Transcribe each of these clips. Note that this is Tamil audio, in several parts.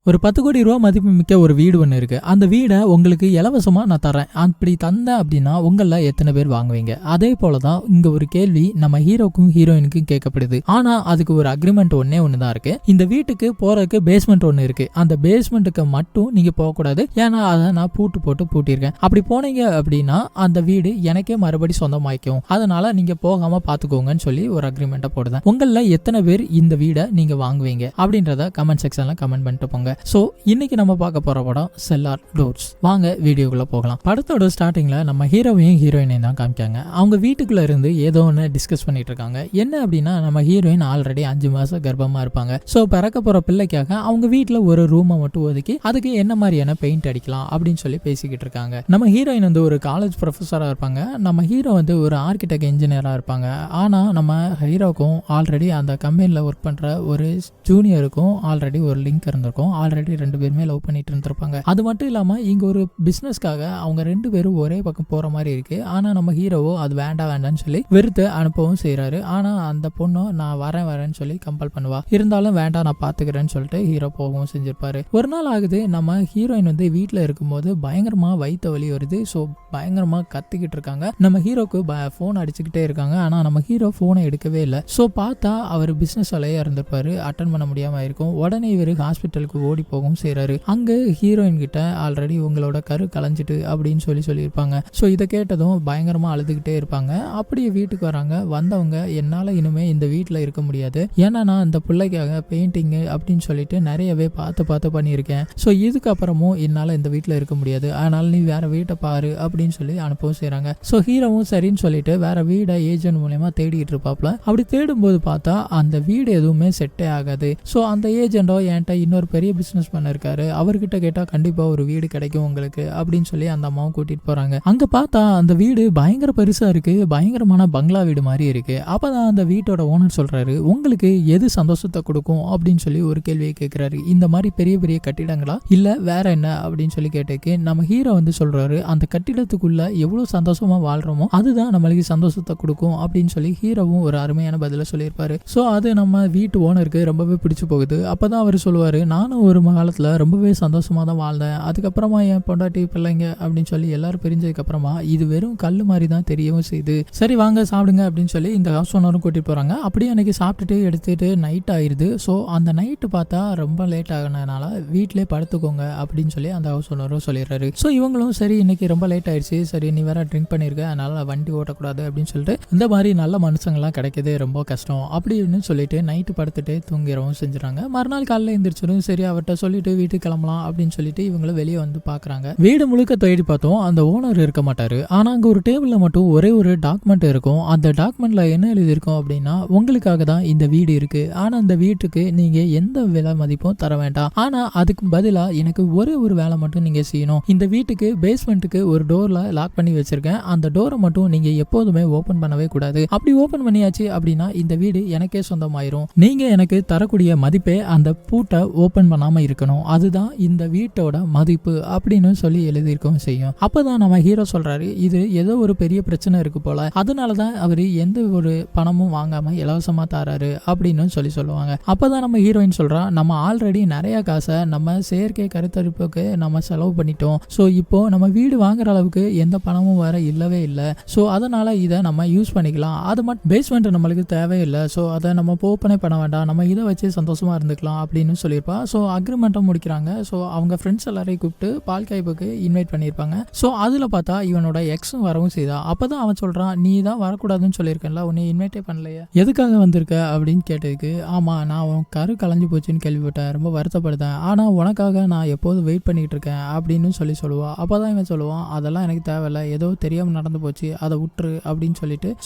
ஒரு 10 கோடி ரூபா மதிப்பு மிக்க ஒரு வீடு ஒன்று இருக்கு. அந்த வீடை உங்களுக்கு இலவசமா நான் தரேன். அப்படி தந்தேன் அப்படின்னா உங்கள எத்தனை பேர் வாங்குவீங்க? அதே போலதான் இங்க ஒரு கேள்வி நம்ம ஹீரோக்கும் ஹீரோயினுக்கும் கேட்கப்படுது. ஆனா அதுக்கு ஒரு அக்ரிமெண்ட் ஒன்னே ஒண்ணுதான் இருக்கு. இந்த வீட்டுக்கு போறதுக்கு பேஸ்மெண்ட் ஒண்ணு இருக்கு. அந்த பேஸ்மெண்ட்டுக்கு மட்டும் நீங்க போகக்கூடாது. ஏன்னா அதை நான் பூட்டு போட்டு பூட்டியிருக்கேன். அப்படி போனீங்க அப்படின்னா அந்த வீடு எனக்கே மறுபடி சொந்தமாக்கும். அதனால நீங்க போகாம பாத்துக்கோங்கன்னு சொல்லி ஒரு அக்ரிமெண்ட்டை போடுதேன். உங்கள எத்தனை பேர் இந்த வீடை நீங்க வாங்குவீங்க அப்படின்றத கமெண்ட் செக்ஷன்ல கமெண்ட் பண்ணிட்டு போங்க. சோ இன்னைக்கு நம்ம பார்க்க போற படம் செல்லார் டோர்ஸ். வாங்க வீடியோக்குள்ள போகலாம். படத்தோட ஸ்டார்டிங்ல நம்ம ஹீரோவையும் ஹீரோயினையும் தான் காமிக்காங்க. அவங்க வீட்டுக்குள்ள இருந்து ஏதோ ஒன்று டிஸ்கஸ் பண்ணிட்டு இருக்காங்க. என்ன அப்படின்னா நம்ம ஹீரோயின் ஆல்ரெடி 5 மாசம் கர்ப்பமா இருப்பாங்க. சோ பிறக்க போற பிள்ளைக்காக அவங்க வீட்டுல ஒரு ரூமை மட்டும் ஒதுக்கி அதுக்கு என்ன மாதிரியான பெயிண்ட் அடிக்கலாம் அப்படின்னு சொல்லி பேசிக்கிட்டு இருக்காங்க. நம்ம ஹீரோயின் வந்து ஒரு காலேஜ் ப்ரொஃபஸரா இருப்பாங்க. நம்ம ஹீரோ வந்து ஒரு ஆர்கிடெக்ட் இன்ஜினியரா இருப்பாங்க. ஆனா நம்ம ஹீரோக்கும் ஆல்ரெடி அந்த கம்பெனில ஒர்க் பண்ற ஒரு ஜூனியருக்கும் ஆல்ரெடி ஒரு லிங்க் இருந்திருக்கும். ஆல்ரெடி 2 பேருமே லவ் பண்ணிட்டு இருந்திருப்பாங்க. அது மட்டும் இல்லாம இங்க ஒரு பிசினஸ்க்காக அவங்க 2 பேரும் ஒரே பக்கம் போற மாதிரி இருக்கு. ஆனா நம்ம ஹீரோவோ அது வேண்டாம்னு சொல்லி வெறுத்து அனுப்பவும் செய்யறாரு. ஆனா அந்த பொண்ணும் நான் வரேன்னு சொல்லி கம்பல் பண்ணுவா. இருந்தாலும் வேண்டாம் நான் பாத்துக்கிறேன்னு சொல்லிட்டு ஹீரோ போகவும் செஞ்சிருப்பாரு. ஒரு நாள் ஆகுது, நம்ம ஹீரோயின் வந்து வீட்டுல இருக்கும்போது பயங்கரமா வயிற்று வலி வருது. ஸோ பயங்கரமா கத்திக்கிட்டு இருக்காங்க. நம்ம ஹீரோக்கு போன் அடிச்சுக்கிட்டே இருக்காங்க. ஆனா நம்ம ஹீரோ போனை எடுக்கவே இல்லை. ஸோ பார்த்தா அவர் பிசினஸ் வேலையா இருந்திருப்பாரு. அட்டன் பண்ண முடியாம இருக்கும். உடனே இவர் ஹாஸ்பிட்டலுக்கு ஓடி போகவும் செய்யறாரு. அங்க ஹீரோயின் கிட்ட ஆல்ரெடி உங்களோட கரு கலைஞ்சிட்டு அப்படின்னு சொல்லியிருப்பாங்க. ஸோ இதை கேட்டதும் பயங்கரமா அழுதுகிட்டே இருப்பாங்க. அப்படியே வீட்டுக்கு வராங்க. வந்தவங்க என்னால இனிமே இந்த வீட்டுல இருக்க முடியாது. ஏன்னா நான் இந்த பிள்ளைக்காக பெயிண்டிங் அப்படின்னு சொல்லிட்டு நிறையவே பார்த்து பண்ணியிருக்கேன். ஸோ இதுக்கப்புறமும் என்னால இந்த வீட்டுல இருக்க முடியாது. அதனால நீ வேற வீட்டை பாரு அப்படின்னு சொல்லி அனுப்பவும் செய்யறாங்க. ஸோ ஹீரோவும் சரின்னு சொல்லிட்டு வேற வீடை ஏஜென்ட் மூலமா தேடிட்டு இருப்பாப்ல. அப்படி தேடும்போது பார்த்தா அந்த வீடு எதுவுமே செட்டே ஆகாது. ஸோ அந்த ஏஜென்டோ என்கிட்ட இன்னொரு பெரிய பிசினஸ் பண்ண இருக்காரு, அவர்கிட்ட கேட்டா கண்டிப்பா ஒரு வீடு கிடைக்கும் உங்களுக்கு அப்படின்னு சொல்லி அந்த அம்மாவும் கூட்டிட்டு போறாங்க. அங்க பார்த்தா அந்த வீடு பயங்கர பெருசா இருக்கு. பயங்கரமான பங்களா வீடு மாதிரி இருக்கு. அப்பதான் அந்த வீட்டோட ஓனர் சொல்றாரு, உங்களுக்கு எது சந்தோஷத்தை கொடுக்கும் அப்படின்னு சொல்லி ஒரு கேள்வியை கேட்கிறாரு. இந்த மாதிரி பெரிய பெரிய கட்டிடங்களா இல்ல வேற என்ன அப்படின்னு சொல்லி கேட்டதுக்கு நம்ம ஹீரோ வந்து சொல்றாரு, அந்த கட்டிடத்துக்குள்ள எவ்வளவு சந்தோஷமா வாழ்றோமோ அதுதான் நம்மளுக்கு சந்தோஷத்தை கொடுக்கும் அப்படின்னு சொல்லி ஹீரோவும் ஒரு அருமையான பதில சொல்லியிருப்பாரு. ஸோ அது நம்ம வீட்டு ஓனருக்கு ரொம்பவே பிடிச்சு போகுது. அப்பதான் அவர் சொல்லுவாரு, நானும் ஒரு காலத்துல ரொம்பவே சந்தோஷமா தான் வாழ்ந்தேன். அதுக்கப்புறமா என் பொண்டாட்டி பிள்ளைங்க அப்படின்னு சொல்லி எல்லாரும் பிரிஞ்சதுக்கு அப்புறமா இது வெறும் கல் மாதிரி தான் தெரியவும் செய்யுது. சரி வாங்க சாப்பிடுங்க அப்படின்னு சொல்லி இந்த ஹவுஸ் ஓனரும் கூட்டிட்டு போறாங்க. அப்படியே அன்னைக்கு சாப்பிட்டுட்டு எடுத்துட்டு நைட் ஆயிருது. ஸோ அந்த நைட்டு பார்த்தா ரொம்ப லேட் ஆகினதுனால வீட்டிலே படுத்துக்கோங்க அப்படின்னு சொல்லி அந்த ஹவுஸ் ஓனரும் சொல்லிடுறாரு. ஸோ இவங்களும் சரி இன்னைக்கு ரொம்ப லேட் ஆயிடுச்சு, சரி நீ வேற ட்ரிங்க் பண்ணிருக்க அதனால வண்டி ஓட்டக்கூடாது அப்படின்னு சொல்லிட்டு இந்த மாதிரி நல்ல மனுஷங்கள்லாம் கிடைக்கிறது ரொம்ப கஷ்டம் அப்படின்னு சொல்லிட்டு நைட்டு படுத்துட்டு தூங்கிறவும் செஞ்சுறாங்க. மறுநாள் காலையில் எந்திரிச்சிடும். சரி அவர்கிட்ட சொல்லிட்டு வீட்டுக்கு கிளம்பலாம் அப்படின்னு சொல்லிட்டு இவங்களும் வெளியே வந்து பாக்குறாங்க. வீடு முழுக்க தேடி பார்த்தோம் அந்த ஓனர் இருக்க மாட்டாரு. ஆனா அங்க ஒரு டேபிள்ல மட்டும் ஒரே ஒரு டாக்குமெண்ட் இருக்கும். அந்த டாக்குமெண்ட்ல என்ன எழுதியிருக்கும் அப்படின்னா, உங்களுக்காக தான் இந்த வீடு இருக்கு. ஆனா அந்த வீட்டுக்கு நீங்க எந்த விலை மதிப்பும் தர வேண்டாம். ஆனா அதுக்கு பதிலா எனக்கு ஒரே ஒரு வேலை மட்டும் நீங்க செய்யணும். இந்த வீட்டுக்கு பேஸ்மெண்ட்டுக்கு ஒரு டோர்ல லாக் பண்ணி வச்சிருக்கேன். அந்த டோரை மட்டும் நீங்க எப்போதுமே ஓபன் பண்ணவே கூடாது. அப்படி ஓபன் பண்ணியாச்சு அப்படின்னா இந்த வீடு எனக்கே சொந்தமாயிரும். நீங்க எனக்கு தரக்கூடிய மதிப்பே அந்த பூட்டை ஓபன் பண்ணாம இருக்கணும். அதுதான் இந்த வீட்டோட மதிப்பு அப்படின்னு சொல்லி எழுதியிருக்கவும் செய்யும். அப்பதான் நம்ம ஹீரோ சொல்றாரு, இது ஏதோ ஒரு பெரிய பிரச்சனை இருக்கு போல, அதனாலதான் அவரு எந்த ஒரு பணமும் வாங்காம இலவசமா தராரு அப்படின்னு சொல்லுவாங்க. அப்பதான் நம்ம ஹீரோயின் சொல்றா, நம்ம ஆல்ரெடி நிறைய காசை நம்ம செயற்கை கருத்தரிப்புக்கு நம்ம செலவு பண்ணிட்டோம். ஸோ இப்போ நம்ம வீடு வாங்குற அளவுக்கு எந்த பணமும் வர இல்லவே இல்லை. ஸோ அதனால இதை நம்ம யூஸ் பண்ணிக்கலாம். அது மட்டும் பேஸ்மெண்ட் நம்மளுக்கு தேவையில்லை. ஸோ அதை நம்ம ஓப்பனே பண்ண வேண்டாம், நம்ம இதை வச்சு சந்தோஷமா இருந்துக்கலாம் அப்படின்னு சொல்லியிருப்பா. ஸோ அக்ரிமெண்ட்டை முடிக்கிறாங்க. ஸோ அவங்க ஃப்ரெண்ட்ஸ் எல்லாரையும் கூப்பிட்டு பால் காய்ப்புக்கு இன்வைட் பண்ணியிருப்பாங்க. ஸோ அதில் பார்த்தா இவனோட எக்ஸும் வரவும் செய்தா. அப்பதான் அவன் சொல்றான், நீ தான் வரக்கூடாதுன்னு சொல்லியிருக்கேன்ல, உன்னை இன்வைட்டே பண்ணலையே, எதுக்காக வந்திருக்க அப்படின்னு கேட்டதுக்கு, ஆமா நான் உன் கரு கலைஞ்சு போச்சுன்னு கேள்விப்பட்டேன், ரொம்ப வருத்தப்படுத்தேன். ஆனா உனக்காக நான் எப்போதும் வெயிட் பண்ணிட்டு இருக்கேன் அப்படின்னு சொல்லுவா. அப்பதான் இவன் சொல்லுவான், அதெல்லாம் எனக்கு தேவையில்ல, ஏதோ தெரியாம நடந்து போச்சு, அதை விட்டுரு அப்படின்னு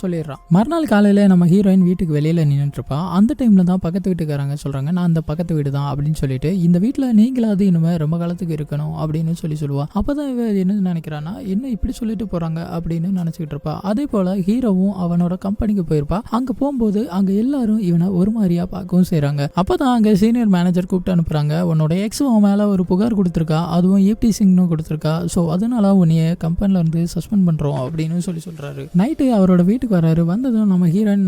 சொல்லிடுறான். மறுநாள் காலையில நம்ம ஹீரோயின் வீட்டுக்கு வெளியில நின்றுட்டு இருப்பா. அந்த டைம்ல தான் பக்கத்து வீட்டுக்காரங்க சொல்றாங்க, நான் அந்த பக்கத்து வீடு தான் அப்படின்னு சொல்லிட்டு, இந்த வீட்டுல நீங்களாவது இனிமே ரொம்ப காலத்துக்கு இருக்கணும் அப்படின்னு சொல்லுவா. அப்பதான் இவ என்ன நினைக்கிறான்னா, என்ன இப்படி சொல்லிட்டு போறாங்க அப்படின்னு நினைச்சுக்கிட்டு இருப்பா. அதே போல ஹீரோவும் அவனோட கம்பெனிக்கு போயிருப்பா. அங்க போகும்போது அங்க எல்லாரும் இவனை ஒரு மாதிரியா பார்க்கவும் செய்யறாங்க. அப்பதான் அங்க சீனியர் மேனேஜர் கூப்பிட்டு அனுப்புறாங்க, உன்னோட எக்ஸ் உன் மேல ஒரு புகார் கொடுத்திருக்கா, அதுவும் ஏபி சிங்னு கொடுத்திருக்கா. ஸோ அதனால உன்னைய கம்பெனில இருந்து சஸ்பெண்ட் பண்றோம் அப்படின்னு சொல்றாரு. நைட்டு அவரோட வீட்டுக்கு வராரு. வந்ததும் நம்ம ஹீரோயின்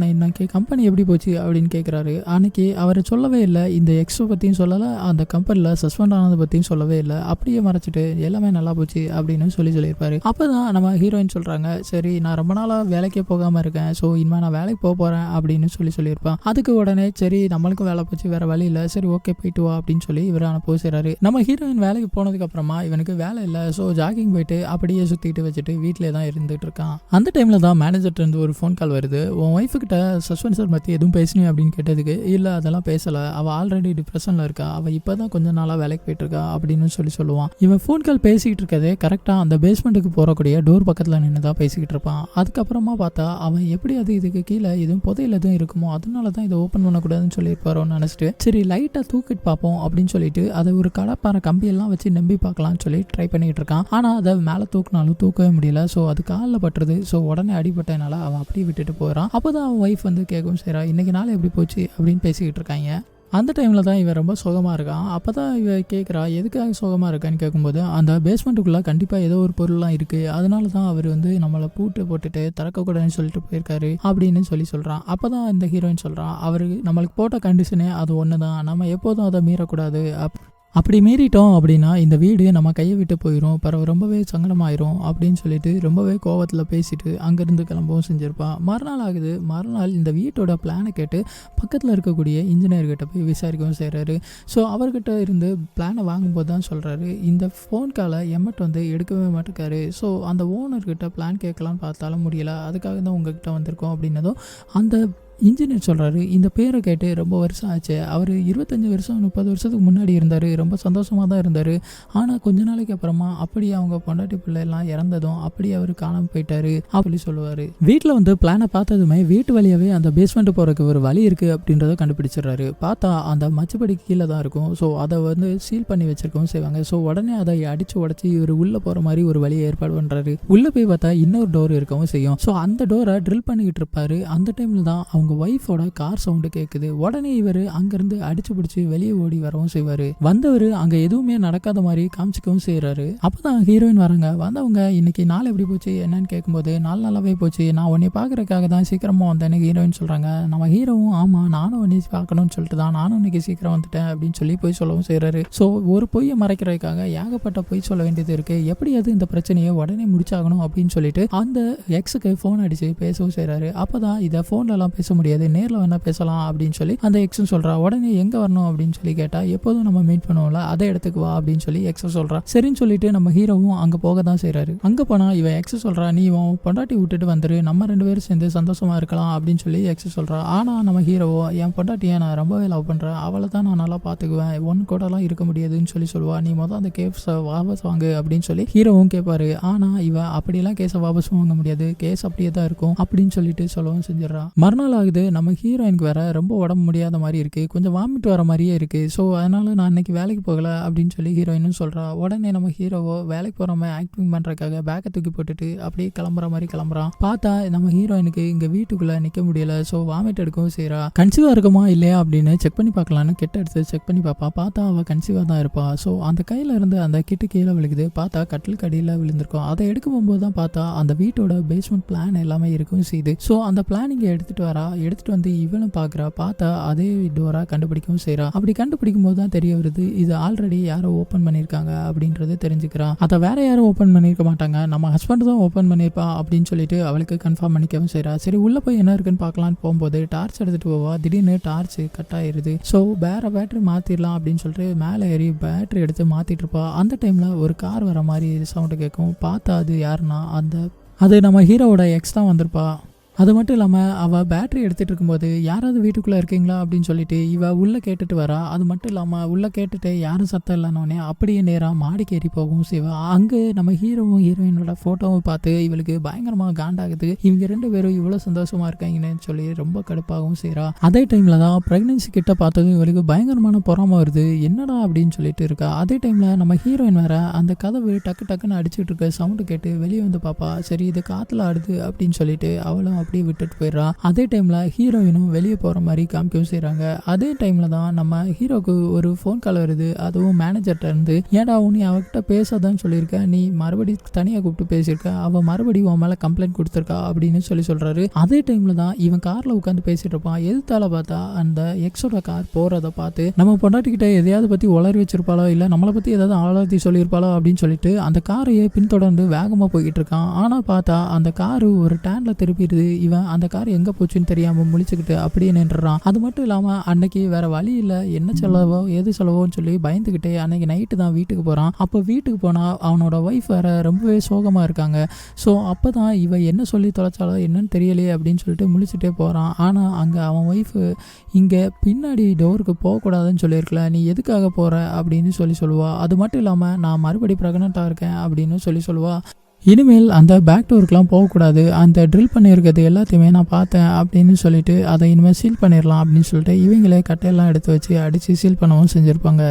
கம்பெனி எப்படி போச்சு அப்படின்னு கேட்கிறாரு. அன்னைக்கு அவர் சொல்லவே இல்லை, இந்த எக்ஸை பத்தியும் சொல்லல, அந்த அந்த கம்பெனியில் சஸ்பெண்ட் ஆனதை பற்றியும் சொல்லவே இல்லை, அப்படியே மறைச்சிட்டு எல்லாமே நல்லா போச்சு அப்படின்னு சொல்லியிருப்பாரு. அப்போ தான் நம்ம ஹீரோயின் சொல்கிறாங்க, சரி நான் ரொம்ப நாளாக வேலைக்கே போகாமல் இருக்கேன், ஸோ இனிமேல் நான் வேலைக்கு போகிறேன் அப்படின்னு சொல்லியிருப்பான். அதுக்கு உடனே சரி நம்மளுக்கும் வேலை போச்சு, வேற வழி இல்லை, சரி ஓகே போயிட்டு வா அப்படின்னு சொல்லி இவர் அனுப்ப செய்கிறாரு. நம்ம ஹீரோயின் வேலைக்கு போனதுக்கு அப்புறமா இவனுக்கு வேலை இல்லை, ஸோ ஜாகிங் போயிட்டு அப்படியே சுற்றிட்டு வச்சுட்டு வீட்டிலே தான் இருந்துட்டு இருக்கான். அந்த டைமில் தான் மேனேஜர்ட்ட இருந்து ஒரு ஃபோன் கால் வருது. உன் ஒய்ஃபுக்கிட்ட சஸ்பென்சர் பற்றி எதுவும் பேசினி அப்படின்னு கேட்டதுக்கு, இல்லை அதெல்லாம் பேசலை, அவள் ஆல்ரெடி டிப்ரெஷனில் இருக்கா, அவள் இப்போ தான் கொஞ்ச நாளாக வேலைக்கு போயிட்டு இருக்கா அப்படின்னு சொல்லுவான். இவன் ஃபோன் கால் பேசிக்கிட்டு இருக்கதே கரெக்டாக அந்த பேஸ்மெண்ட்டுக்கு போகக்கூடிய டோர் பக்கத்தில் நின்று தான் பேசிக்கிட்டு இருப்பான். அதுக்கப்புறமா பார்த்தா அவன் எப்படி அது இதுக்கு கீழே எதுவும் புதையில எதுவும் இருக்குமோ அதனால தான் இதை ஓப்பன் பண்ணக்கூடாதுன்னு சொல்லியிருப்பாரோன்னு நினச்சிட்டு சரி லைட்டாக தூக்கிட்டு பார்ப்போம் அப்படின்னு சொல்லிட்டு அதை ஒரு கடப்பாறை கம்பியெல்லாம் வச்சு நம்பி பார்க்கலாம்னு சொல்லி ட்ரை பண்ணிட்டு இருக்கான். ஆனால் அதை மேலே தூக்கினாலும் தூக்கவே முடியல. ஸோ அது காலில் பட்டுறது. ஸோ உடனே அடிபட்டனால அவன் அப்படியே விட்டுட்டு போயிடறான். அப்போ தான் அவன் ஒய்ஃப் வந்து கேட்கவும் செய்றா, இன்னைக்கு நாள் எப்படி போச்சு அப்படின்னு பேசிக்கிட்டு இருக்காங்க. அந்த டைமில் தான் இவன் ரொம்ப சோகமாக இருக்கான். அப்போ தான் இவன் கேட்குறா, எதுக்காக சோகமாக இருக்கான்னு கேட்கும்போது, அந்த பேஸ்மெண்ட்டுக்குள்ளே கண்டிப்பாக ஏதோ ஒரு பொருள்லாம் இருக்குது, அதனால தான் அவர் வந்து நம்மளை பூட்டு போட்டுட்டு திறக்கக்கூடாதுன்னு சொல்லிட்டு போயிருக்காரு அப்படின்னு சொல்கிறான். அப்போ தான் இந்த ஹீரோயின் சொல்கிறான், அவர் நம்மளுக்கு போட்ட கண்டிஷனே அது ஒன்று தான், நம்ம எப்போதும் அதை மீறக்கூடாது, அப்படி மீறிட்டோம் அப்படின்னா இந்த வீடு நம்ம கையை விட்டு போயிடும், பிறகு ரொம்பவே சங்கடமாயிரும் அப்படின்னு சொல்லிட்டு ரொம்பவே கோவத்தில் பேசிட்டு அங்கேருந்து கிளம்பவும் செஞ்சுருப்பான். மறுநாள் ஆகுது. மறுநாள் இந்த வீட்டோட பிளானை கேட்டு பக்கத்தில் இருக்கக்கூடிய இன்ஜினியர்கிட்ட போய் விசாரிக்கவும் செய்கிறாரு. ஸோ அவர்கிட்ட இருந்து பிளானை வாங்கும்போது தான் சொல்கிறாரு, இந்த ஃபோன் காலை எம்மட் வந்து எடுக்கவே மாட்டேக்காரு, ஸோ அந்த ஓனர்கிட்ட பிளான் கேட்கலான்னு பார்த்தாலும் முடியலை, அதுக்காக தான் உங்ககிட்ட வந்திருக்கோம் அப்படின்னதும் அந்த இன்ஜினியர் சொல்கிறாரு, இந்த பேரை கேட்டு ரொம்ப வருஷம் ஆச்சு, அவர் 25 வருஷம் 30 வருஷத்துக்கு முன்னாடி இருந்தார், ரொம்ப சந்தோஷமாக தான் இருந்தார், ஆனால் கொஞ்ச நாளைக்கு அப்புறமா அப்படியே அவங்க பொண்டாட்டி பிள்ளைலாம் இறந்ததும் அப்படியே அவர் காணாமல் போயிட்டாரு அப்படி சொல்லுவார். வீட்டில் வந்து பிளானை பார்த்ததுமே வீட்டு வழியாகவே அந்த பேஸ்மெண்ட் போகிறதுக்கு ஒரு வழி இருக்குது அப்படின்றத கண்டுபிடிச்சிடுறாரு. பார்த்தா அந்த மச்சப்படி கீழே தான் இருக்கும். ஸோ அதை வந்து சீல் பண்ணி வச்சிருக்கவும் செய்வாங்க. ஸோ உடனே அதை அடித்து உடச்சி இவர் உள்ளே போகிற மாதிரி ஒரு வழியை ஏற்பாடு பண்ணுறாரு. உள்ளே போய் பார்த்தா இன்னொரு டோர் இருக்கவும் செய்யும். ஸோ அந்த டோரை ட்ரில் பண்ணிக்கிட்டு இருப்பாரு. அந்த டைமில் தான் அவங்க ஒய்ஃபோட கார் சவுண்டு கேட்குது. உடனே இவர் அங்கிருந்து அடிச்சு பிடிச்சி வெளியே ஓடி வரவும் செய்வாரு. வந்தவர் அங்க எதுவுமே நடக்காத மாதிரி காமிச்சிக்கவும் செய்யறாரு. அப்பதான் ஹீரோயின் வராங்க. வந்தவங்க இன்னைக்கு நாள் எப்படி போச்சு என்னன்னு கேட்கும்போது, நாள் நல்லாவே போச்சு, நான் உன்னை பாக்குறதுக்காக தான் சீக்கிரமா வந்தேன்னு ஹீரோயின் சொல்றாங்க. நம்ம ஹீரோவும் ஆமா நானும் உன்னை பார்க்கணும்னு சொல்லிட்டு தான் நானும் இன்னைக்கு சீக்கிரம் வந்துட்டேன் அப்படின்னு சொல்லி போய் சொல்லவும் செய்யறாரு. ஸோ ஒரு பொய்யை மறைக்கிறதுக்காக ஏகப்பட்ட பொய் சொல்ல வேண்டியது இருக்கு, எப்படியாவது இந்த பிரச்சனையை உடனே முடிச்சாகணும் அப்படின்னு சொல்லிட்டு அந்த எக்ஸுக்கு போன் அடிச்சு பேசவும் செய்யறாரு. அப்பதான் இதை போன்ல எல்லாம் பேச முடியாது, நேரில் வேணா பேசலாம் அப்படின்னு சொல்லி அந்த எக்ஸும் சொல்றா. உடனே எங்க வரணும் அப்படின்னு சொல்லி கேட்டா, எப்போதும் நம்ம மீட் பண்ணுவோம்ல அதே இடத்துக்கு வா அப்படின்னு சொல்லி எக்ஸ சொல்றா. சரின்னு சொல்லிட்டு நம்ம ஹீரோவும் அங்க போக தான் செய்யறாரு. அங்க போனா இவ எக்ஸ சொல்றா, நீ உன் பொண்டாட்டி விட்டுட்டு வந்துரு, நம்ம 2 பேரும் சேர்ந்து சந்தோஷமா இருக்கலாம் அப்படின்னு சொல்லி எக்ஸ சொல்றா. ஆனா நம்ம ஹீரோவோ, என் பொண்டாட்டியை நான் ரொம்பவே லவ் பண்றேன், அவளை தான் நான் நல்லா பாத்துக்குவேன், ஒன்னு கூட எல்லாம் இருக்க முடியாதுன்னு சொல்லுவா. நீ மொதல் அந்த கேஸ் வாபஸ் வாங்கு அப்படின்னு சொல்லி ஹீரோவும் கேட்பாரு. ஆனா இவ அப்படியெல்லாம் கேஸை வாபஸ் வாங்க முடியாது, கேஸ் அப்படியே தான் இருக்கும் அப்படின்னு சொல்லிட்டு சொல்லவும் செஞ்சிடறா. மறுநாள் ஆகுது. நம்ம ஹீரோயினுக்கு வேற ரொம்ப உடம்பு முடியாத மாதிரி இருக்கு, கொஞ்சம் வாமிட் வர மாதிரியே இருக்கு, ஸோ அதனால நான் இன்னைக்கு வேலைக்கு போகல அப்படின்னு சொல்லி ஹீரோயினும் சொல்றா. உடனே நம்ம ஹீரோவோ வேலைக்கு போற மாதிரி ஆக்டிங் பண்றதுக்காக பேக்கை தூக்கி போட்டுட்டு அப்படியே கிளம்புற மாதிரி கிளம்புறான். பார்த்தா நம்ம ஹீரோயினுக்கு இங்க வீட்டுக்குள்ள நிக்க முடியல. ஸோ வாமிட் எடுக்கவும் செய்யறா. கன்சீவா இருக்குமா இல்லையா அப்படின்னு செக் பண்ணி பார்க்கலான்னு கிட்ட எடுத்து செக் பண்ணி பார்ப்பா. பார்த்தா அவ கன்சீவா தான் இருப்பா. ஸோ அந்த கையில இருந்து அந்த கிட்டு கீழே விழுகுது. பார்த்தா கட்டில் கடியில விழுந்திருக்கும். அதை எடுக்க போகும்போது தான் பார்த்தா அந்த வீட்டோட பேஸ்மெண்ட் பிளான் எல்லாமே இருக்கும் செய்யுது. ஸோ அந்த பிளானிங்க எடுத்துட்டு வரா. எடுத்துட்டு வந்து இவனும் பாக்குறா. பார்த்தா அதே டோரா கண்டுபிடிக்கவும் செய்யறா. அப்படி கண்டுபிடிக்கும் போது தான் தெரிய வருது, இது ஆல்ரெடி யாரோ ஓபன் பண்ணிருக்காங்க அப்படின்றது தெரிஞ்சுக்கிறா. அதை வேற யாரும் ஓபன் பண்ணிருக்க மாட்டாங்க, நம்ம ஹஸ்பண்ட் தான் ஓபன் பண்ணிருப்பா அப்படின்னு சொல்லிட்டு அவளுக்கு கன்ஃபார்ம் பண்ணிக்கவும் செய்யறா. சரி உள்ள போய் என்ன இருக்குன்னு பார்க்கலான்னு போகும்போது டார்ச் எடுத்துட்டு போவா. திடீர்னு டார்ச் கட் ஆயிருது. ஸோ வேற பேட்டரி மாத்திரலாம் அப்படின்னு சொல்லிட்டு மேலே ஏறி பேட்டரி எடுத்து மாத்திட்டு இருப்பா. அந்த டைம்ல ஒரு கார் வர மாதிரி சவுண்டு கேட்கும். பார்த்தா அது யாருன்னா அது நம்ம ஹீரோவோட எக்ஸ் தான் வந்திருப்பா. அது மட்டும் இல்லாமல் அவள் பேட்டரி எடுத்துகிட்டு இருக்கும்போது யாராவது வீட்டுக்குள்ளே இருக்கீங்களா அப்படின்னு சொல்லிட்டு இவள் உள்ளே கேட்டுட்டு வரா. அது மட்டும் இல்லாமல் உள்ளே கேட்டுட்டு யாரும் சத்தம் இல்லைன்னொடனே அப்படியே நேராக மாடிக்கு ஏறி போகவும் செய்வா. அங்கே நம்ம ஹீரோவும் ஹீரோயினோட ஃபோட்டோவை பார்த்து இவளுக்கு பயங்கரமாக காண்டாகுது. இவங்க 2 பேரும் இவ்வளோ சந்தோஷமாக இருக்காங்கன்னு சொல்லி ரொம்ப கடுப்பாகவும் செய்கிறா. அதே டைமில் தான் ப்ரெக்னென்சி கிட்ட பார்த்ததும் இவளுக்கு பயங்கரமான பொறாமை வருது. என்னடா அப்படின்னு சொல்லிட்டு இருக்கா. அதே டைமில் நம்ம ஹீரோயின் வேற அந்த கதவு டக்கு டக்குன்னு அடிச்சுட்டு இருக்க சவுண்டு கேட்டு வெளியே வந்து பாப்பா. சரி இது காற்றுல ஆடுது அப்படின்னு சொல்லிட்டு அவளும் அப்படியே விட்டுட்டு போயிடுறா. அதே டைமில் ஹீரோயினும் வெளியே போகிற மாதிரி காமிக்கவும் செய்கிறாங்க. அதே டைமில் தான் நம்ம ஹீரோக்கு ஒரு ஃபோன் கால் வருது. அதுவும் மேனேஜர்கிட்ட இருந்து, ஏன்டா நீ அவகிட்ட பேசாதான்னு சொல்லியிருக்க, நீ மறுபடியும் தனியாக கூப்பிட்டு பேசியிருக்க, அவள் மறுபடியும் உன் மேலே கம்ப்ளைண்ட் கொடுத்துருக்கா அப்படின்னு சொல்கிறாரு. அதே டைமில் தான் இவன் காரில் உட்காந்து பேசிட்டு இருப்பான். எதுத்தால பார்த்தா அந்த எக்ஸோட கார் போகிறத பார்த்து நம்ம பொண்டாட்டிக்கிட்ட எதையாவது பற்றி உளறி வச்சிருப்பாளோ இல்லை நம்மளை பற்றி ஏதாவது ஆளாத்தி சொல்லியிருப்பாளோ அப்படின்னு சொல்லிட்டு அந்த காரையே பின்தொடர்ந்து வேகமாக போய்கிட்டு இருக்கான். ஆனால் பார்த்தா அந்த காரு ஒரு டேனில் திருப்பிடுது. இவன் அந்த கார் எங்கே போச்சுன்னு தெரியாமல் முழிச்சுக்கிட்டு அப்படியே நின்றுறான். அது மட்டும் இல்லாமல் அன்னைக்கு வேற வழி இல்லை, என்ன செலவோ எது செலவோன்னு சொல்லி பயந்துக்கிட்டே அன்னைக்கு நைட்டு தான் வீட்டுக்கு போகிறான். அப்போ வீட்டுக்கு போனால் அவனோட ஒய்ஃப் வேற ரொம்பவே சோகமாக இருக்காங்க. ஸோ அப்போ தான் இவன் என்ன சொல்லி தொலைச்சாலோ என்னன்னு தெரியலையே அப்படின்னு சொல்லிட்டு முழிச்சுட்டே போகிறான். ஆனால் அங்கே அவன் ஒய்ஃபு, இங்கே பின்னாடி டோருக்கு போகக்கூடாதுன்னு சொல்லியிருக்கல, நீ எதுக்காக போகிற அப்படின்னு சொல்லுவா. அது மட்டும் இல்லாமல் நான் மறுபடியும் ப்ரெக்னெண்ட்டாக இருக்கேன் அப்படின்னு சொல்லுவா. இனிமேல் அந்த பேக் டோருக்குலாம் போகக்கூடாது, அந்த ட்ரில் பண்ணியிருக்கிறது எல்லாத்தையுமே நான் பார்த்தேன் அப்படின்னு சொல்லிட்டு அதை இனிமேல் சீல் பண்ணிடலாம் அப்படின்னு சொல்லிட்டு இவங்களே கட்டையெல்லாம் எடுத்து வச்சு அடித்து சீல் பண்ணவும் செஞ்சுருப்பாங்க.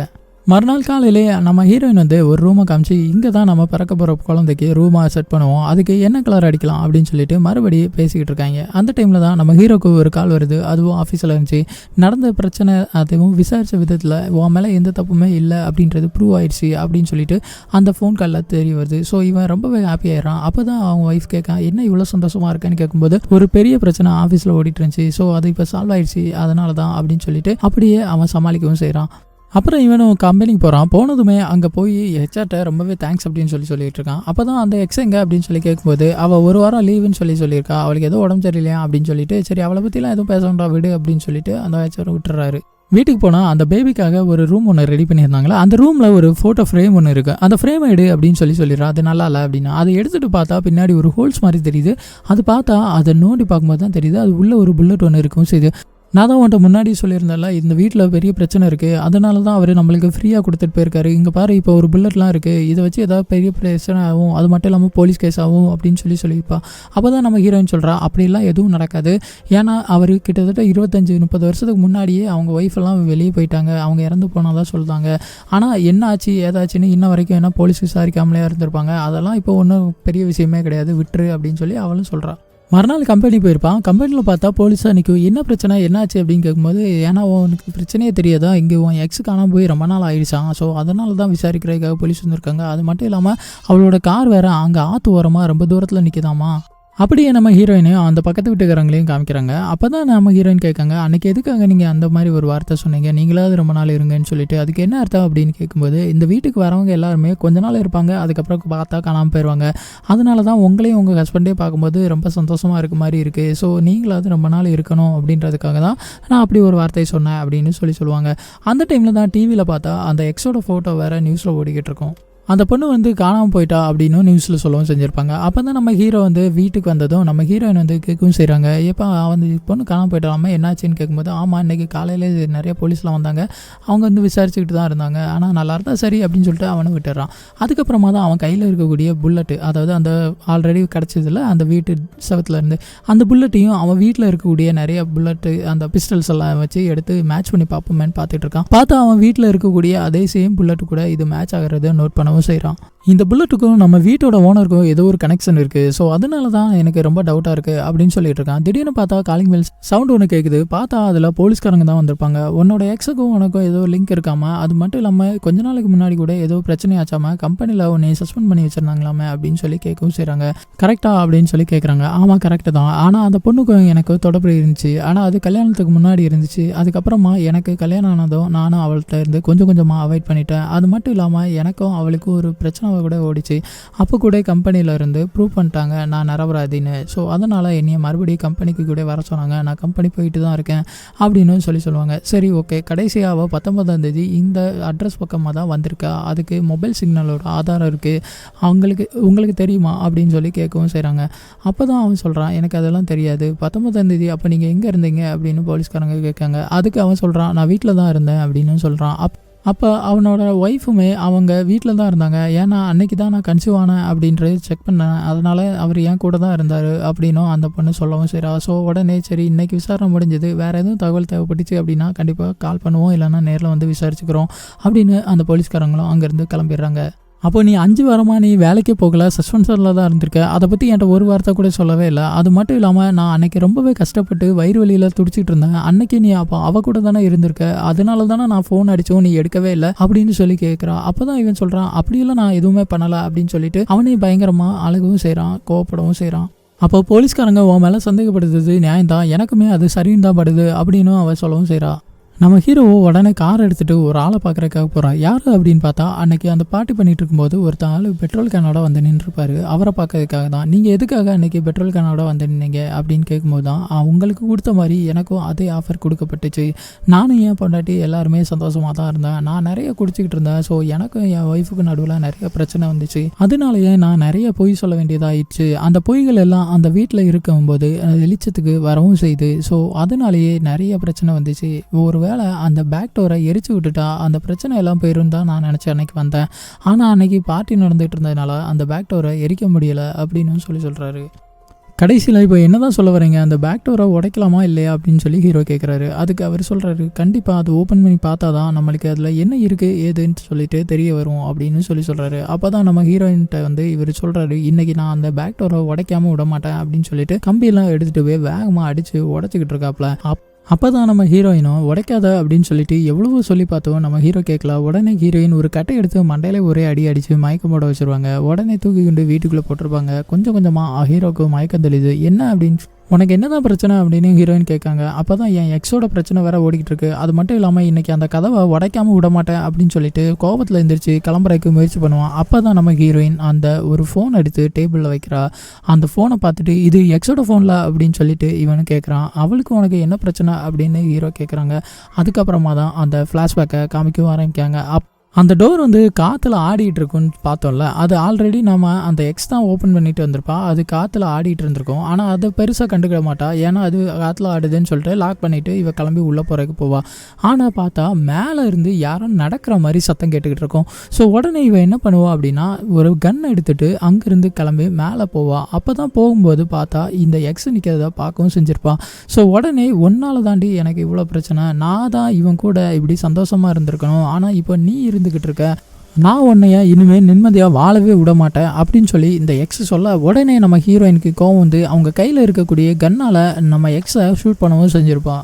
மறுநாள் காலையிலே நம்ம ஹீரோயின் வந்து ஒரு ரூமை காமிச்சு, இங்கே தான் நம்ம பிறக்க போகிற குழந்தைக்கு ரூமாக செட் பண்ணுவோம், அதுக்கு என்ன கலர் அடிக்கலாம் அப்படின்னு சொல்லிட்டு மறுபடியும் பேசிக்கிட்டு இருக்காங்க. அந்த டைமில் தான் நம்ம ஹீரோக்கு ஒரு கால் வருது. அதுவும் ஆஃபீஸில் இருந்துச்சு. நடந்த பிரச்சனை அதுவும் விசாரித்த விதத்தில் உன் மேலே எந்த தப்புமே இல்லை அப்படின்றது ப்ரூவ் ஆயிடுச்சு அப்படின்னு சொல்லிட்டு அந்த ஃபோன் காலில் தெரிய வருது. ஸோ இவன் ரொம்பவே ஹாப்பி ஆயிடுறான். அப்போ தான் அவங்க ஒய்ஃப் கேட்கான், என்ன இவ்வளோ சந்தோஷமாக இருக்கேன்னு கேட்கும்போது, ஒரு பெரிய பிரச்சனை ஆஃபீஸில் ஓடிட்டு இருந்துச்சு, ஸோ அது இப்போ சால்வ் ஆயிடுச்சு, அதனால தான் அப்படின்னு சொல்லிட்டு அப்படியே அவன் சமாளிக்கவும் செய்கிறான். அப்புறம் இவனும் கம்பெனிக்கு போகிறான். போனதுமே அங்கே போய் ஹெச்ஆர்ட்ட ரொம்பவே தேங்க்ஸ் அப்படின்னு சொல்லிட்டு இருக்கான். அப்போ தான் அந்த எக்ஸ் எங்க அப்படின்னு சொல்லி கேட்கும்போது, அவள் ஒரு வாரம் லீவுன்னு சொல்லியிருக்கா, அவளுக்கு ஏதோ உடம்பு சரியில்லையா அப்படின்னு சொல்லிட்டு, சரி அவளை பற்றிலாம் எதுவும் பேச வேண்டாம் விடு அப்படின்னு சொல்லிட்டு அந்த ஹெச்ஆர் விட்டுறாரு. வீட்டுக்கு போனால் அந்த பேபிக்காக ஒரு ரூம் ஒன்று ரெடி பண்ணியிருந்தாங்களா, அந்த ரூமில் ஒரு ஃபோட்டோ ஃப்ரேம் ஒன்று இருக்குது. அந்த ஃப்ரேமை எடு அப்படின்னு சொல்லிடுறா. அது நல்லா இல்லை அப்படின்னா அதை எடுத்துகிட்டு பார்த்தா பின்னாடி ஒரு ஹோல்ஸ் மாதிரி தெரியுது. அது பார்த்தா அதை நோண்டி பார்க்கும்போது தான் தெரியுது அது உள்ள ஒரு புல்லட் ஒன்று இருக்கும். சரி, நான் தான் உன்ட்ட முன்னாடி சொல்லியிருந்தேன்ல, இந்த வீட்டில் பெரிய பிரச்சனை இருக்குது, அதனால தான் அவர் நம்மளுக்கு ஃப்ரீயாக கொடுத்துட்டு போயிருக்காரு. இங்கே பாரு, இப்போ ஒரு புல்லட்லாம் இருக்குது, இதை வச்சு ஏதாவது பெரிய பிரச்சனை ஆகும், அது மட்டும் இல்லாமல் போலீஸ் கேஸ் ஆகும் அப்படின்னு சொல்லியிருப்பா. அப்போ தான் நம்ம ஹீரோயின் சொல்கிறா, அப்படிலாம் எதுவும் நடக்காது. ஏன்னா அவர் கிட்டத்தட்ட 25-30 வருஷத்துக்கு முன்னாடியே அவங்க ஒய்ஃபெல்லாம் வெளியே போயிட்டாங்க, அவங்க இறந்து போனதான் சொல்கிறாங்க. ஆனால் என்ன ஆச்சு ஏதாச்சுன்னு இன்ன வரைக்கும் என்ன போலீஸ் விசாரிக்காமலே இருந்திருப்பாங்க. அதெல்லாம் இப்போ ஒன்றும் பெரிய விஷயமே கிடையாது, விட்டுரு அப்படின்னு சொல்லி அவளும் சொல்கிறா. மறுநாள் கம்பெனி போயிருப்பான். கம்பெனியில் பார்த்தா போலீஸாக நிற்கும். என்ன பிரச்சனை என்னாச்சு அப்படின்னு கேட்கும்போது, ஏன்னா உனக்கு பிரச்சனையே தெரியாதா, இங்கே உன் எக்ஸ் காணாமல் போய் ரொம்ப நாள் ஆயிடுச்சான், ஸோ அதனால தான் விசாரிக்கிறதுக்காக போலீஸ் வந்திருக்காங்க. அது மட்டும் இல்லாமல் அவளோட கார் வேறு அங்கே ஆற்று ஓரமாக ரொம்ப தூரத்தில் நிற்கிதாமா. அப்படியே நம்ம ஹீரோயினையும் அந்த பக்கத்து வீட்டுக்காரங்களையும் காமிக்கிறாங்க. அப்போ தான் நம்ம ஹீரோயின் கேட்காங்க, அன்றைக்கி எதுக்காக நீங்கள் அந்த மாதிரி ஒரு வார்த்தை சொன்னீங்க, நீங்களாவது ரொம்ப நாள் இருங்கன்னு சொல்லிட்டு, அதுக்கு என்ன அர்த்தம் அப்படின்னு கேட்கும்போது, இந்த வீட்டுக்கு வரவங்க எல்லாருமே கொஞ்ச நாள் இருப்பாங்க, அதுக்கப்புறம் பார்த்தா காணாமல் போயிடுவாங்க, அதனால தான் உங்களையும் உங்கள் ஹஸ்பண்டே பார்க்கும்போது ரொம்ப சந்தோஷமாக இருக்க மாதிரி இருக்குது, ஸோ நீங்களாவது ரொம்ப நாள் இருக்கணும் அப்படின்றதுக்காக தான் நான் அப்படி ஒரு வார்த்தையை சொன்னேன் அப்படின்னு சொல்லுவாங்க. அந்த டைமில் தான் டிவியில் பார்த்தா அந்த எக்ஸோட ஃபோட்டோ வேறு நியூஸில் ஓடிக்கிட்டு இருக்கும். அந்த பொண்ணு வந்து காணாமல் போயிட்டா அப்படின்னு நியூஸில் சொல்லவும் செஞ்சுருப்பாங்க. அப்போ தான் நம்ம ஹீரோ வந்து வீட்டுக்கு வந்ததும் நம்ம ஹீரோயின் வந்து கேட்கவும் செய்கிறாங்க, ஏப்பா வந்து பொண்ணு காணாமல் போயிட்டாலாமா என்னாச்சுன்னு கேட்கும்போது, ஆமாம் இன்றைக்கி காலையில் நிறைய போலீஸ்லாம் வந்தாங்க, அவங்க வந்து விசாரிச்சுக்கிட்டு தான் இருந்தாங்க, ஆனால் நல்லா இருந்தா சரி அப்படின்னு சொல்லிட்டு அவனை விட்டுறான். அதுக்கப்புறமா தான் அவன் கையில் இருக்கக்கூடிய புல்லட்டு, அதாவது அந்த ஆல்ரெடி கிடச்சதில் அந்த வீட்டு சவத்துலேருந்து அந்த புல்லட்டையும் அவன் வீட்டில் இருக்கக்கூடிய நிறைய புல்லட்டு அந்த பிஸ்டல்ஸ் எல்லாம் வச்சு எடுத்து மேட்ச் பண்ணி பார்ப்போமேன்னு பார்த்துட்டு இருக்கான். பார்த்தா அவன் வீட்டில் இருக்கக்கூடிய அதே சேம் புல்லட்டு கூட இது மேட்ச் ஆகிறத நோட் பண்ணவும் செய்கிறான். இந்த புல்லட்டுக்கும் நம்ம வீட்டோட ஓனருக்கும் ஏதோ ஒரு கனெக்ஷன் இருக்குது, ஸோ அதனால தான் எனக்கு ரொம்ப டவுட்டாக இருக்குது அப்படின்னு சொல்லிட்டு இருக்கான். திடீர்னு பார்த்தா காலிங் பெல் சவுண்ட் ஒன்று கேட்குது. பார்த்தா அதில் போலீஸ்காரங்க தான் வந்திருப்பாங்க. உன்னோட எக்ஸுக்கும் உனக்கும் ஏதோ லிங்க் இருக்காமல், அது மட்டும் இல்லாமல் கொஞ்ச நாளைக்கு முன்னாடி கூட ஏதோ பிரச்சனை ஆச்சாமல் கம்பெனியில் உன்னை சஸ்பெண்ட் பண்ணி வச்சிருந்தாங்களாமே அப்படின்னு சொல்லி கேட்கவும் செய்கிறாங்க. கரெக்டா அப்படின்னு சொல்லி கேட்குறாங்க. ஆமாம் கரெக்டு தான், ஆனால் அந்த பொண்ணுக்கும் எனக்கு தொடர்பு இருந்துச்சு, ஆனால் அது கல்யாணத்துக்கு முன்னாடி இருந்துச்சு, அதுக்கப்புறமா எனக்கு கல்யாணம் ஆனதும் நானும் அவள்கிட்ட இருந்து கொஞ்சம் கொஞ்சமாக அவாய்ட் பண்ணிட்டேன். அது மட்டும் இல்லாமல் எனக்கும் அவளுக்கும் ஒரு பிரச்சனை கூட ஓடிச்சு. அப்போ கூட கம்பெனியில் இருந்து ப்ரூவ் பண்ணிட்டாங்க நான் நிரபராதின்னு, ஸோ அதனால் என்னைய மறுபடியும் கம்பெனிக்கு கூட வர சொன்னாங்க, நான் கம்பெனி போயிட்டு தான் இருக்கேன் அப்படின்னு சொல்லுவாங்க. சரி ஓகே, கடைசியாக 19ஆம் தேதி இந்த அட்ரஸ் பக்கமாக தான் வந்திருக்கா, அதுக்கு மொபைல் சிக்னலோட ஆதாரம் இருக்குது, உங்களுக்கு தெரியுமா அப்படின்னு சொல்லி கேட்கவும் செய்கிறாங்க. அப்போ தான் அவன் சொல்கிறான், எனக்கு அதெல்லாம் தெரியாது, 19ஆம் தேதி அப்போ நீங்கள் எங்கே இருந்தீங்க அப்படின்னு போலீஸ்காரங்க கேட்காங்க. அதுக்கு அவன் சொல்கிறான், நான் வீட்டில் தான் இருந்தேன் அப்படின்னு சொல்கிறான். அப்போ அவனோட ஒய்ஃபுமே அவங்க வீட்டில் தான் இருந்தாங்க, ஏன்னா அன்னைக்கு தான் நான் கன்சீவ் ஆனேன் அப்படின்றது செக் பண்ணேன், அதனால் அவர் என் கூட தான் இருந்தார் அப்படின்னும் அந்த பொண்ணு சொல்லவும் செய்கிறா. ஸோ உடனே சரி இன்னைக்கு விசாரணை முடிஞ்சது, வேறு எதுவும் தகவல் தேவைப்பட்டுச்சு அப்படின்னா கண்டிப்பாக கால் பண்ணுவோம், இல்லைன்னா நேரில் வந்து விசாரிச்சுக்கிறோம் அப்படின்னு அந்த போலீஸ்காரங்களும் அங்கேருந்து கிளம்பிடுறாங்க. அப்போ நீ 5 வாரமா நீ வேலைக்கே போகல, சஸ்பென்ஷனில் தான் இருந்திருக்க. அதை பற்றி என்கிட்ட ஒரு வார்த்தை கூட சொல்லவே இல்லை. அது மட்டும் இல்லாமல் நான் அன்னைக்கு ரொம்பவே கஷ்டப்பட்டு வயிறு வலியில் துடிச்சிட்டு இருந்தேன். அன்னைக்கு நீ அப்போ அவ கூட தானே இருந்திருக்க, அதனால தானே நான் ஃபோன் அடித்தோம், நீ எடுக்கவே இல்லை அப்படின்னு சொல்லி கேட்குறான். அப்போ தான் இவன் சொல்கிறான், அப்படியெல்லாம் நான் எதுவுமே பண்ணலை அப்படின்னு சொல்லிட்டு அவனையும் பயங்கரமாக அழுகவும் செய்கிறான், கோவப்படவும் செய்கிறான். அப்போ போலீஸ்காரங்க உன் மேலே சந்தேகப்படுத்துறது நியாயம்தான், எனக்குமே அது சரின்னு தான் படுது அப்படின்னு அவன் சொல்லவும் செய்கிறா. நம்ம ஹீரோ உடனே கார் எடுத்துகிட்டு ஒரு ஆளை பார்க்குறதுக்காக போகிறான். யார் அப்படின்னு பார்த்தா அன்றைக்கி அந்த பார்ட்டி பண்ணிகிட்டு இருக்கும்போது ஒருத்தர் ஆள் பெட்ரோல் கேனோட வந்து நின்றுருப்பாரு. அவரை பார்க்கறதுக்காக தான். நீங்கள் எதுக்காக அன்றைக்கி பெட்ரோல் கேனோட வந்து நின்னீங்க அப்படின்னு கேட்கும்போது தான், உங்களுக்கு கொடுத்த மாதிரி எனக்கும் அதே ஆஃபர் கொடுக்கப்பட்டுச்சு. நானும் என் பொண்டாட்டி எல்லாருமே சந்தோஷமாக தான் இருந்தேன். நான் நிறைய குடிச்சிக்கிட்டு இருந்தேன். ஸோ எனக்கும் என் ஒய்ஃபுக்கு நடுவில் நிறைய பிரச்சனை வந்துச்சு. அதனாலேயே நான் நிறைய பொய் சொல்ல வேண்டியதாகிடுச்சு. அந்த பொய்கள் எல்லாம் அந்த வீட்டில் இருக்கும்போது வெளிச்சத்துக்கு வரவும் செய்யுது. ஸோ அதனாலேயே நிறைய பிரச்சனை வந்துச்சு. ஒரு அந்த பேக் டோரை எரிச்சு விட்டுட்டா அந்த பிரச்சனை எல்லாம் போயிரும் தான் நான் நினச்சேன். அன்னைக்கு வந்தேன். ஆனால் அன்னைக்கு பார்ட்டி நடந்துகிட்டு இருந்ததுனால அந்த பேக் டோரை எரிக்க முடியலை அப்படின்னு சொல்கிறாரு. கடைசியில் இப்போ என்ன தான் சொல்ல வரீங்க, அந்த பேக் டோரை உடைக்கலாமா இல்லையா அப்படின்னு சொல்லி ஹீரோ கேட்குறாரு. அதுக்கு அவர் சொல்கிறாரு, கண்டிப்பாக அது ஓப்பன் பண்ணி பார்த்தா தான் நம்மளுக்கு அதில் என்ன இருக்குது ஏதுன்னு சொல்லிட்டு தெரிய வரும் அப்படின்னு சொல்கிறாரு. அப்போ தான் நம்ம ஹீரோயின்கிட்ட வந்து இவர் சொல்கிறாரு, இன்றைக்கி நான் அந்த பேக் டோரை உடைக்காமல் விட மாட்டேன் அப்படின்னு சொல்லிட்டு கம்பியெல்லாம் எடுத்துகிட்டு போய் வேகமாக அடித்து உடச்சிக்கிட்டு இருக்காப்புல. அப்போ தான் நம்ம ஹீரோயினும் உடைக்காத அப்படின்னு சொல்லிட்டு எவ்வளவோ சொல்லி பார்த்தோம். நம்ம ஹீரோ கேட்கல. உடனே ஹீரோயின் ஒரு கட்டை எடுத்து மண்டையில ஒரே அடித்து மயக்கம் போட வச்சுருவாங்க. உடனே தூக்கி கொண்டு வீட்டுக்குள்ளே போட்டிருப்பாங்க. கொஞ்சம் கொஞ்சமாக ஹீரோக்கு மயக்கம் தெளிது. என்ன அப்படின்னு உனக்கு என்ன தான் பிரச்சனை அப்படின்னு ஹீரோயின் கேட்காங்க. அப்போ தான் என் எக்ஸோட பிரச்சனை வேறு ஓடிக்கிட்டு இருக்கு. அது மட்டும் இல்லாமல் இன்றைக்கி அந்த கதவை உடைக்காமல் விட மாட்டேன் அப்படின்னு சொல்லிட்டு கோபத்தில் எழுந்திரிச்சு கிளம்புறதுக்கு முயற்சி பண்ணுவான். அப்போ தான் நம்ம ஹீரோயின் அந்த ஒரு ஃபோன் எடுத்து டேபிளில் வைக்கிறா. அந்த ஃபோனை பார்த்துட்டு இது எக்ஸோட ஃபோனில் அப்படின்னு சொல்லிட்டு இவனு கேட்குறான். அவளுக்கு உனக்கு என்ன பிரச்சனை அப்படின்னு ஹீரோ கேட்குறாங்க. அதுக்கப்புறமா தான் அந்த ஃப்ளாஷ்பேக்கை காமிக்கவும் ஆரம்பிக்காங்க. அந்த டோர் வந்து காற்றுல ஆடிட்டு இருக்குன்னு பார்த்தோம்ல, அது ஆல்ரெடி நம்ம அந்த எக்ஸ் தான் ஓப்பன் பண்ணிட்டு வந்திருப்பா. அது காற்றுல ஆடிட்டு இருந்திருக்கும். ஆனால் அதை பெருசாக கண்டுக்கிட மாட்டா. ஏன்னா அது காற்றுல ஆடுதுன்னு சொல்லிட்டு லாக் பண்ணிவிட்டு இவ கிளம்பி உள்ளே போகிறதுக்கு போவா. ஆனால் பார்த்தா மேலே இருந்து யாரும் நடக்கிற மாதிரி சத்தம் கேட்டுக்கிட்டு இருக்கும். ஸோ உடனே இவ என்ன பண்ணுவா அப்படின்னா ஒரு கன் எடுத்துகிட்டு அங்கேருந்து கிளம்பி மேலே போவா. அப்போ தான் போகும்போது பார்த்தா இந்த எக்ஸ் நிற்கிறத பார்க்கவும் செஞ்சுருப்பான். ஸோ உடனே ஒன்றால் தாண்டி எனக்கு இவ்வளோ பிரச்சனை, நான் தான் இவன் கூட இப்படி சந்தோஷமாக இருந்திருக்கணும், ஆனால் இப்போ நீ இருந்துக்கிட்டு இருக்க, நான் உன்னைய இனிமேல் நிம்மதியாக வாழவே விட மாட்டேன் அப்படின்னு சொல்லி இந்த எக்ஸ் சொல்ல, உடனே நம்ம ஹீரோயினுக்கு கோவம் வந்து அவங்க கையில் இருக்கக்கூடிய கன்னால் நம்ம எக்ஸை ஷூட் பண்ணவும் செஞ்சுருப்பான்.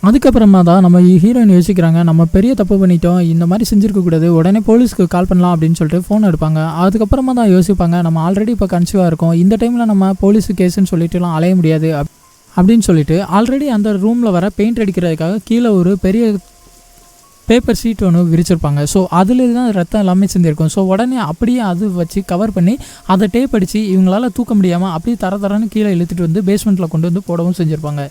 அதுக்கப்புறமா தான் நம்ம ஹீரோயின் யோசிக்கிறாங்க, நம்ம பெரிய தப்பு பண்ணிட்டோம், இந்த மாதிரி செஞ்சுருக்கக்கூடாது, உடனே போலீஸ்க்கு கால் பண்ணலாம் அப்படின்னு சொல்லிட்டு ஃபோன் எடுப்பாங்க. அதுக்கப்புறமா தான் யோசிப்பாங்க, நம்ம ஆல்ரெடி இப்போ கன்சீவாக இருக்கோம், இந்த டைமில் நம்ம போலீஸு கேஸுன்னு சொல்லிட்டுலாம் அலைய முடியாது அப்படின்னு சொல்லிட்டு ஆல்ரெடி அந்த ரூமில் வர பெயிண்ட் அடிக்கிறதுக்காக கீழே ஒரு பெரிய பேப்பர் ஷீட் ஒன்று விரிச்சிருப்பாங்க. ஸோ அதில் தான் ரத்தம் எல்லாமே செஞ்சுருக்கும். ஸோ உடனே அப்படியே அது வச்சு கவர் பண்ணி அதை டேப் அடித்து இவங்களால் தூக்க முடியாமல் அப்படியே தரன்னு கீழே இழுத்துட்டு வந்து பேஸ்மெண்ட்டில் கொண்டு வந்து போடவும் செஞ்சுருப்பாங்க.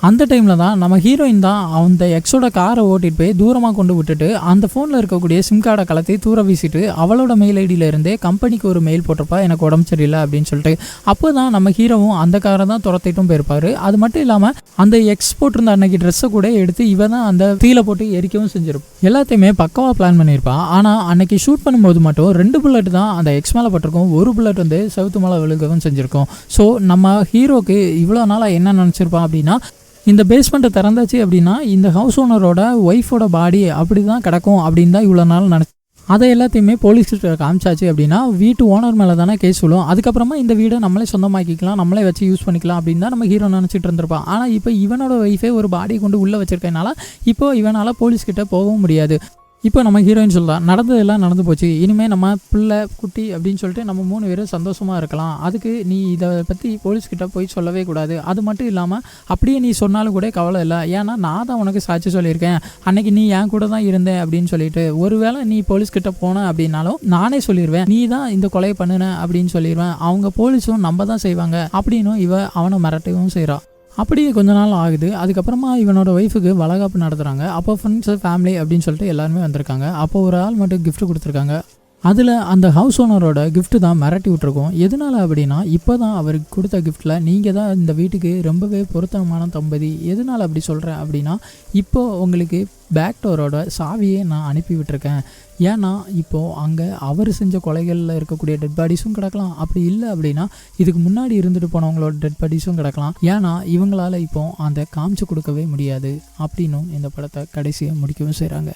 அந்த டைமில் தான் நம்ம ஹீரோயின் தான் அந்த எக்ஸோட காரை ஓட்டிகிட்டு போய் தூரமாக கொண்டு விட்டுட்டு அந்த ஃபோனில் இருக்கக்கூடிய சிம் கார்டை கலத்தி தூர வீசிட்டு அவளோட மெயில் ஐடியில் இருந்தே கம்பெனிக்கு ஒரு மெயில் போட்டிருப்பா, எனக்கு உடம்பு சரியில்லை அப்படின்னு சொல்லிட்டு. அப்போ தான் நம்ம ஹீரோவும் அந்த காரை தான் துரத்திட்டும் போயிருப்பார். அது மட்டும் இல்லாமல் அந்த எக்ஸ் போட்டிருந்த அன்னைக்கு ட்ரெஸ்ஸை கூட எடுத்து இவ தான் அந்த தீயில போட்டு எரிக்கவும் செஞ்சிருப்போம். எல்லாத்தையுமே பக்கவாக பிளான் பண்ணியிருப்பான். ஆனால் அன்னைக்கு ஷூட் பண்ணும்போது மட்டும் 2 புல்லட் தான் அந்த எக்ஸ் மேலே பட்டிருக்கும், 1 புல்லட் வந்து செவுத்து மேலே விழுகவும் செஞ்சுருக்கோம். ஸோ நம்ம ஹீரோக்கு இவ்வளோ நாளாக என்ன நினச்சிருப்பான் அப்படின்னா, இந்த பேஸ்மெண்ட்டை திறந்தாச்சு அப்படின்னா இந்த ஹவுஸ் ஓனரோட ஒய்ஃபோட பாடி அப்படி தான் கிடக்கும் அப்படின்னு தான் இவ்வளோ நாள் நினச்சி அதை எல்லாத்தையுமே போலீஸ்கிட்ட காமிச்சாச்சு அப்படின்னா வீட்டு ஓனர் மேலே தானே கேஸ் சொல்லும். அதுக்கப்புறமா இந்த வீடை நம்மளே சொந்தமாக்கிக்கலாம், நம்மளே வச்சு யூஸ் பண்ணிக்கலாம் அப்படின்னு தான் நம்ம ஹீரோ நினச்சிட்டு இருந்திருப்பான். ஆனால் இப்போ இவனோட ஒய்ஃபே ஒரு பாடியை கொண்டு உள்ளே வச்சிருக்கனால இப்போ இவனால் போலீஸ்கிட்ட போகவும் முடியாது. இப்போ நம்ம ஹீரோயின் சொல்லலாம், நடந்ததெல்லாம் நடந்து போச்சு, இனிமேல் நம்ம பிள்ளை குட்டி அப்படின்னு சொல்லிட்டு நம்ம 3 பேரும் சந்தோஷமாக இருக்கலாம். அதுக்கு நீ இதை பற்றி போலீஸ்கிட்ட போய் சொல்லவே கூடாது. அது மட்டும் இல்லாமல் அப்படியே நீ சொன்னாலும் கூட கவலை இல்லை, ஏன்னா நான் தான் உனக்கு சாட்சி சொல்லியிருக்கேன், அன்னைக்கு நீ என் கூட தான் இருந்தேன் அப்படின்னு சொல்லிட்டு. ஒருவேளை நீ போலீஸ்கிட்ட போன அப்படின்னாலும் நானே சொல்லிடுவேன், நீ தான் இந்த கொலையை பண்ணுன அப்படின்னு சொல்லிடுவேன். அவங்க போலீஸும் நம்ம தான் செய்வாங்க அப்படின்னு இவ அவனை மிரட்டவும் செய்கிறான். அப்படியே கொஞ்ச நாள் ஆகுது. அதுக்கப்புறமா இவனோட ஒய்ஃபுக்கு வளகாப்பு நடத்துகிறாங்க. அப்போ ஃப்ரெண்ட்ஸு ஃபேமிலி அப்படின்னு சொல்லிட்டு எல்லாருமே வந்திருக்காங்க. அப்போ ஒரு ஆள் மட்டும் கிஃப்ட் கொடுத்துருக்காங்க. அதில் அந்த ஹவுஸ் ஓனரோட கிஃப்ட்டு தான் மிரட்டி விட்ருக்கோம். எதனால் அப்படின்னா, இப்போ தான் அவருக்கு கொடுத்த கிஃப்ட்டில் நீங்கள் தான் இந்த வீட்டுக்கு ரொம்பவே பொருத்தமான தம்பதி. எதனால் அப்படி சொல்கிறேன் அப்படின்னா, இப்போது உங்களுக்கு பேக் டோரோட சாவியே நான் அனுப்பி விட்டுருக்கேன். ஏன்னா இப்போது அங்கே அவர் செஞ்ச கொலைகளில் இருக்கக்கூடிய டெட் பாடிஸும் கிடக்கலாம், அப்படி இல்லை அப்படின்னா இதுக்கு முன்னாடி இருந்துட்டு போனவங்களோட டெட் பாடிஸும் கிடக்கலாம். ஏன்னா இவங்களால் இப்போ அந்த காமிச்சு கொடுக்கவே முடியாது அப்படின்னும் இந்த படத்தை கடைசியாக முடிக்கவும் செய்கிறாங்க.